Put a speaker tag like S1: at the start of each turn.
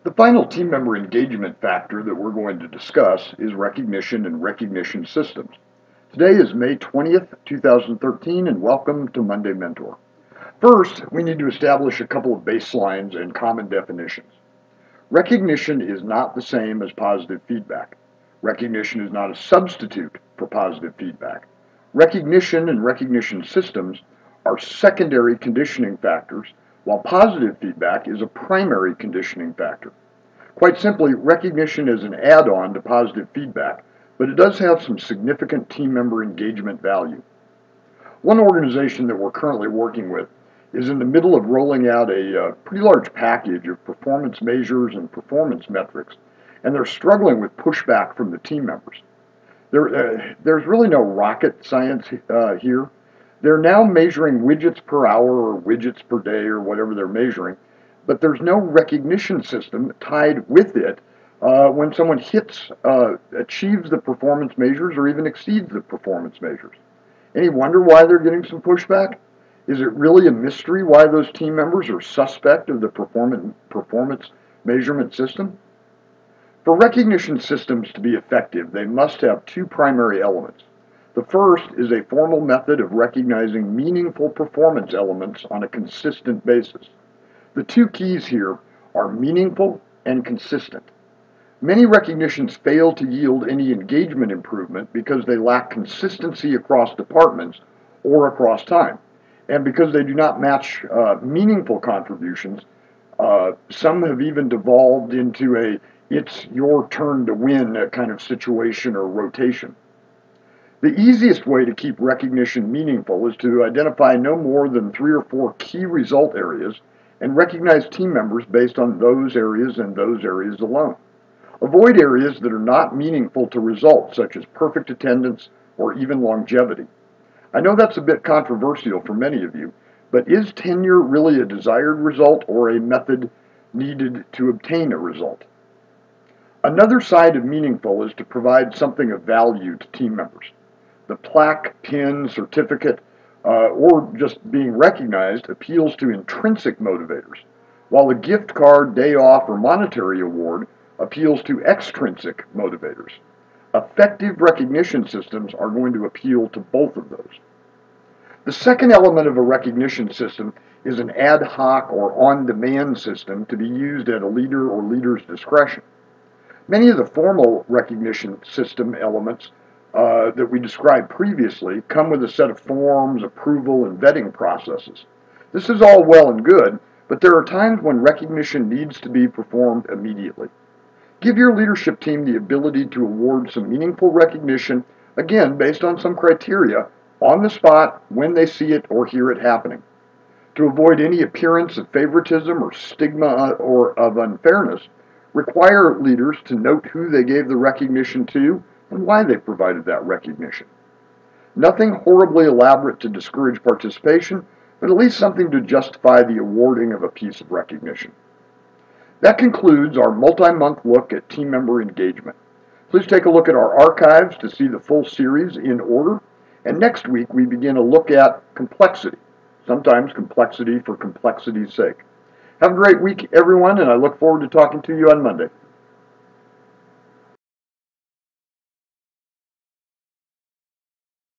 S1: The final team member engagement factor that we're going to discuss is recognition and recognition systems. Today is May 20th, 2013, and welcome to Monday Mentor. First, we need to establish a couple of baselines and common definitions. Recognition is not the same as positive feedback. Recognition is not a substitute for positive feedback. Recognition and recognition systems are secondary conditioning factors, while positive feedback is a primary conditioning factor. Quite simply, recognition is an add-on to positive feedback, but it does have some significant team member engagement value. One organization that we're currently working with is in the middle of rolling out a pretty large package of performance measures and performance metrics, and they're struggling with pushback from the team members. There's really no rocket science here. They're now measuring widgets per hour or widgets per day or whatever they're measuring, but there's no recognition system tied with it when someone achieves the performance measures or even exceeds the performance measures. Any wonder why they're getting some pushback? Is it really a mystery why those team members are suspect of the performance measurement system? For recognition systems to be effective, they must have two primary elements. The first is a formal method of recognizing meaningful performance elements on a consistent basis. The two keys here are meaningful and consistent. Many recognitions fail to yield any engagement improvement because they lack consistency across departments or across time. And because they do not match meaningful contributions, some have even devolved into a "it's your turn to win" kind of situation or rotation. The easiest way to keep recognition meaningful is to identify no more than 3 or 4 key result areas and recognize team members based on those areas and those areas alone. Avoid areas that are not meaningful to results, such as perfect attendance or even longevity. I know that's a bit controversial for many of you, but is tenure really a desired result or a method needed to obtain a result? Another side of meaningful is to provide something of value to team members. The plaque, pin, certificate, or just being recognized appeals to intrinsic motivators, while a gift card, day off, or monetary award appeals to extrinsic motivators. Effective recognition systems are going to appeal to both of those. The second element of a recognition system is an ad hoc or on-demand system to be used at a leader or leader's discretion. Many of the formal recognition system elements that we described previously come with a set of forms, approval, and vetting processes. This is all well and good, but there are times when recognition needs to be performed immediately. Give your leadership team the ability to award some meaningful recognition, again, based on some criteria, on the spot when they see it or hear it happening. To avoid any appearance of favoritism or stigma or of unfairness, require leaders to note who they gave the recognition to and why they provided that recognition. Nothing horribly elaborate to discourage participation, but at least something to justify the awarding of a piece of recognition. That concludes our multi-month look at team member engagement. Please take a look at our archives to see the full series in order, and next week we begin a look at complexity, sometimes complexity for complexity's sake. Have a great week, everyone, and I look forward to talking to you on Monday.